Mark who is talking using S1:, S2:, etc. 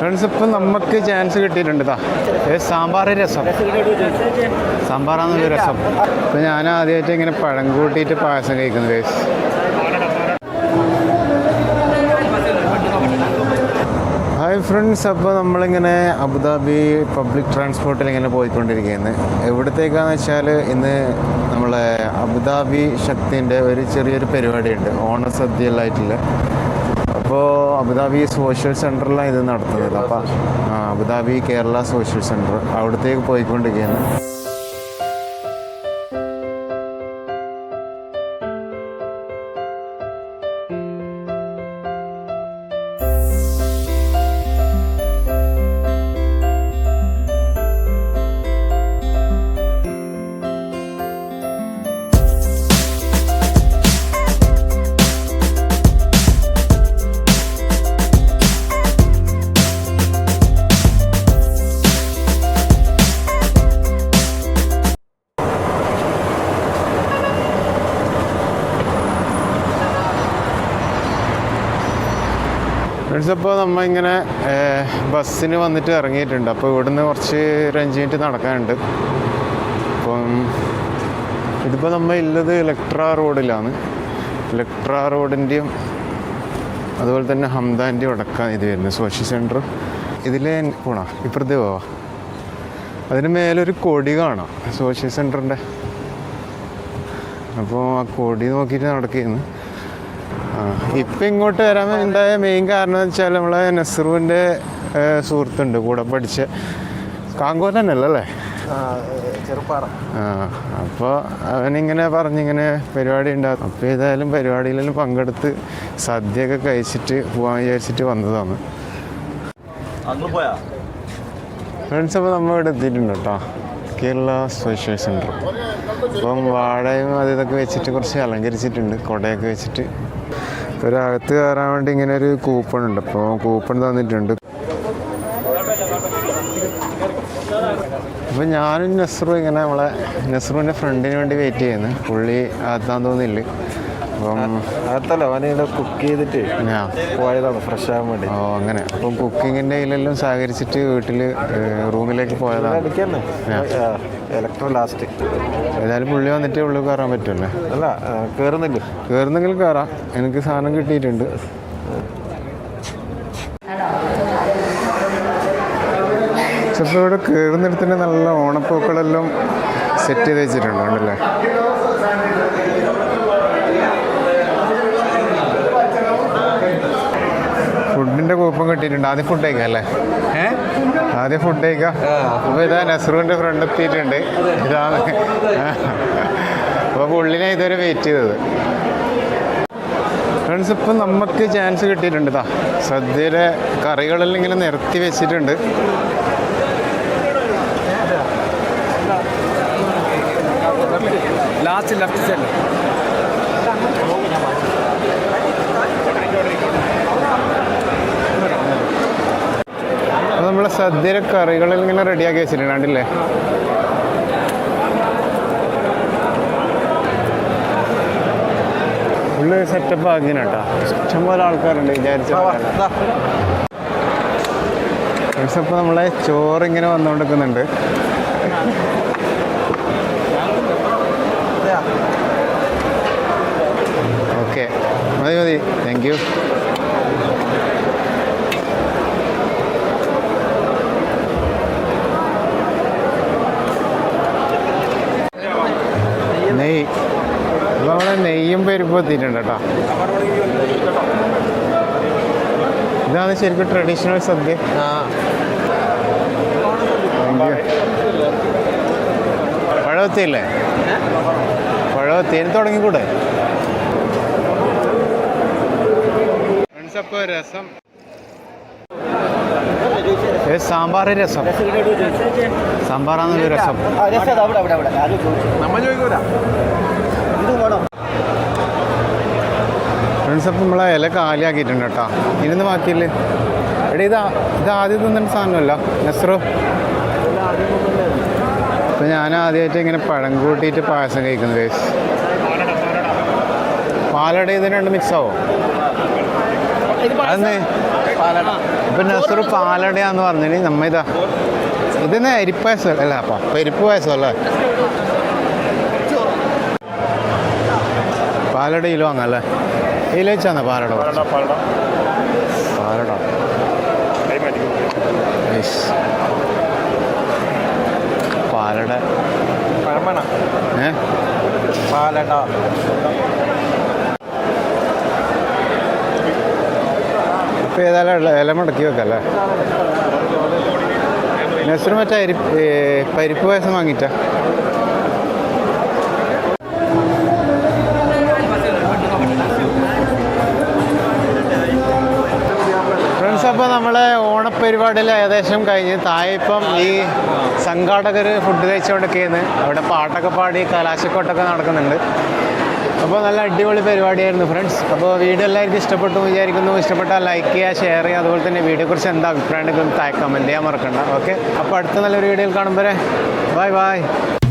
S1: Friends ഇപ്പം നമുക്ക് chance കിട്ടിയിട്ടുണ്ട് സാമ്പാർ രസം, സാമ്പാറാന്നൊരു രസം. ഇപ്പം ഞാൻ ആദ്യമായിട്ട് ഇങ്ങനെ പഴം കൂട്ടിയിട്ട് പായസം കഴിക്കുന്നത് ഗൈസ്. ഹായ് ഫ്രണ്ട്സ്, അപ്പോൾ നമ്മളിങ്ങനെ അബുദാബി പബ്ലിക് ട്രാൻസ്പോർട്ടിൽ ഇങ്ങനെ പോയിക്കൊണ്ടിരിക്കുകയാണ്. എവിടത്തേക്കാന്ന് വെച്ചാൽ ഇന്ന് നമ്മളെ അബുദാബി ശക്തിൻ്റെ ഒരു ചെറിയൊരു പരിപാടിയുണ്ട്, ഓണസദ്യയിലായിട്ടുള്ള. അപ്പോൾ അബുദാബി സോഷ്യൽ സെൻറ്ററിലാണ് ഇത് നടത്തുന്നത്. അപ്പോൾ അബുദാബി കേരള സോഷ്യൽ സെൻറ്റർ അവിടത്തേക്ക് പോയിക്കൊണ്ടിരിക്കുകയാണ്. അപ്പോൾ നമ്മളിങ്ങനെ ബസ്സിന് വന്നിട്ട് ഇറങ്ങിയിട്ടുണ്ട്. അപ്പോൾ ഇവിടുന്ന് കുറച്ച് ഒരു 5 മിനിറ്റ് നടക്കാനുണ്ട്. അപ്പം ഇതിപ്പോൾ നമ്മൾ ഉള്ളത് ഇലക്ട്ര റോഡിലാണ്. ഇലക്ട്ര റോഡിൻ്റെയും അതുപോലെ തന്നെ ഹംദാൻ്റെയും അടക്കം ഇത് വരുന്നത് സോഷ്യൽ സെൻറ്റർ. ഇതിൽ പോണോ ഇപ്പുറത്ത് പോവാം. അതിന് മേലൊരു കൊടി കാണാം സോഷ്യൽ സെൻറ്ററിൻ്റെ. അപ്പോൾ ആ കൊടി നോക്കിയിട്ട് നടക്കുന്നു. ഇപ്പം ഇങ്ങോട്ട് വരാൻ ഉണ്ടായ മെയിൻ കാരണം എന്ന് വെച്ചാൽ നമ്മളെ നസ്രുവിൻ്റെ സുഹൃത്തുണ്ട്, കൂടെ പഠിച്ച കാങ്കോ തന്നെയല്ലേ
S2: ചെറുപ്പാറ.
S1: അപ്പോൾ അവനിങ്ങനെ പറഞ്ഞിങ്ങനെ പരിപാടി ഉണ്ടാകും. അപ്പോൾ ഏതായാലും പരിപാടിയിലെല്ലാം പങ്കെടുത്ത് സദ്യയൊക്കെ കഴിച്ചിട്ട് പോകാൻ വിചാരിച്ചിട്ട് വന്നതാണ്. ഫ്രണ്ട്സ്, അപ്പോൾ നമ്മൾ ഇവിടെ എത്തിയിട്ടുണ്ട് കേട്ടോ, കേരള സോഷ്യൽ സെൻറ്റർ. അപ്പം വാഴയും അത് ഇതൊക്കെ വെച്ചിട്ട് കുറച്ച് അലങ്കരിച്ചിട്ടുണ്ട്, കുടയൊക്കെ വെച്ചിട്ട്. ഒരകത്ത് കയറാൻ വേണ്ടി ഇങ്ങനെ ഒരു കൂപ്പൺ ഉണ്ട്. അപ്പോൾ കൂപ്പൺ തന്നിട്ടുണ്ട്. അപ്പോൾ ഞാനും നസ്രു ഇങ്ങനെ നമ്മളെ നസ്രുവിൻ്റെ ഫ്രണ്ടിന് വേണ്ടി വെയിറ്റ് ചെയ്യുന്നു. പുള്ളി അകത്താൻ തോന്നില്ല. അപ്പം
S2: അകത്തല്ല, അവനെ കുക്ക് ചെയ്തിട്ട് പോയതാണ് ഫ്രഷ് ആകാൻ വേണ്ടി.
S1: ഓ അങ്ങനെ. അപ്പം കുക്കിങ്ങിൻ്റെ ഇതിലെല്ലാം സഹകരിച്ചിട്ട് വീട്ടിൽ റൂമിലേക്ക് പോയതാണ്.
S2: Electro last.
S1: ഏതായാലും പുള്ളി വന്നിട്ട് ഉള്ളിൽ കയറാൻ പറ്റുമല്ലേ?
S2: അല്ല,
S1: കയറുന്നെങ്കിൽ കയറാം. എനിക്ക് സാധനം കിട്ടിയിട്ടുണ്ട്. ചിലപ്പോൾ ഇവിടെ കയറുന്നിടത്തിന് നല്ല ഓണപ്പൂക്കളെല്ലാം സെറ്റ് ചെയ്ത് വെച്ചിട്ടുണ്ട് ഉണ്ടല്ലേ? ഫുഡിൻ്റെ കൂപ്പൺ കിട്ടിയിട്ടുണ്ട്. ആദ്യം ഫുഡ് കഴിക്കാം അല്ലേ? ആദ്യം ഫുഡ് കഴിക്കാം. അപ്പോൾ ഇതാ നസ്രുവിൻ്റെ ഫ്രണ്ട് എത്തിയിട്ടുണ്ട്. ഇതാണ്. അപ്പോൾ പുള്ളിനെ ഇതുവരെ വെയിറ്റ് ചെയ്തത്. ഫ്രണ്ട്സ്, ഇപ്പം നമുക്ക് ചാൻസ് കിട്ടിയിട്ടുണ്ട്. സദ്യയിലെ കറികളെല്ലാം ഇങ്ങനെ നിരത്തി വെച്ചിട്ടുണ്ട്.
S2: ലാസ്റ്റ് ലെഫ്റ്റ് സൈഡ്
S1: നമ്മളെ സദ്യയിലെ കറികളിൽ ഇങ്ങനെ റെഡിയാക്കി വെച്ചിട്ടുണ്ട് കണ്ടില്ലേ? ഉള്ള സെറ്റപ്പ് ആക്കിന കേട്ടോ. ഇഷ്ടംപോലെ ആൾക്കാരുണ്ട് വിചാരിച്ച. ഇപ്പോൾ നമ്മളെ ചോറിങ്ങനെ വന്നുകൊണ്ടിരിക്കുന്നുണ്ട്. ഓക്കെ, മതി. Thank you. നെയ്യ്, അപ്പോൾ നമ്മളെ നെയ്യും പരിപ്പും എത്തിയിട്ടുണ്ട് കേട്ടോ. ഇതാണ് ശരിക്കും ട്രഡീഷണൽ സദ്യ. പഴവത്തിയില്ലേ? പഴവത്തിന് തുടങ്ങിക്കൂടെ? അപ്പോൾ രസം, സാമ്പാർ രസം, സാമ്പാറാന്നൊരു രസം. ഫ്രണ്ട്സ്, അപ്പം നമ്മളെ ഇല കാലിയാക്കിയിട്ടുണ്ട് കേട്ടോ. ഇരുന്ന് ബാക്കിയില്ലേ? എടീ, ഇത് ആദ്യം തിന്നേണ്ട സാധനമല്ല നസ്രു. അപ്പം ഞാൻ ആദ്യമായിട്ട് ഇങ്ങനെ പഴം കൂട്ടിയിട്ട് പായസം കഴിക്കുന്നത്. പാലട ഇതിന് രണ്ട് മിക്സ് ആവോ? അതെന്ന് ഇപ്പൊ നസറ് പാലടയാന്ന് പറഞ്ഞിന് നമ്മ ഇതാ ഇതെന്നെ അരിപ്പായസം അല്ല പരിപ്പ് പായസം അല്ലേ പാലട കിലോ വാങ്ങല്ലേ കിലോ വെച്ചാന്നോ പാലട പാലട പാലട
S2: പാലട
S1: ഇപ്പം ഏതായാലും ഇല മുടക്കി വെക്കല്ലേ നെസറ് മറ്റേ പരിപ്പ് പായസം വാങ്ങിയിട്ടാ ഫ്രണ്ട്സ് അപ്പോൾ നമ്മളെ ഓണപ്പരിപാടിയിൽ ഏകദേശം കഴിഞ്ഞ് താഴെ ഇപ്പം ഈ സംഘാടകർ ഫുഡ് കഴിച്ചുകൊണ്ടൊക്കെയാണ് അവിടെ പാട്ടൊക്കെ പാടി കലാശക്കൊട്ടൊക്കെ നടക്കുന്നുണ്ട് അപ്പോൾ നല്ല അടിപൊളി പരിപാടിയായിരുന്നു ഫ്രണ്ട്സ് അപ്പോൾ വീഡിയോ എല്ലാവർക്കും ഇഷ്ടപ്പെട്ടു വിചാരിക്കുന്നു ഇഷ്ടപ്പെട്ടാൽ ലൈക്ക് ചെയ്യുക ഷെയർ ചെയ്യുക അതുപോലെ തന്നെ വീഡിയോയെക്കുറിച്ച് എന്താ അഭിപ്രായം ഉണ്ടെങ്കിലും താഴെ കമൻറ്റ് ചെയ്യാൻ മറക്കണ്ട ഓക്കെ അപ്പോൾ അടുത്ത നല്ലൊരു വീഡിയോയിൽ കാണുമ്പോൾ ബൈ ബൈ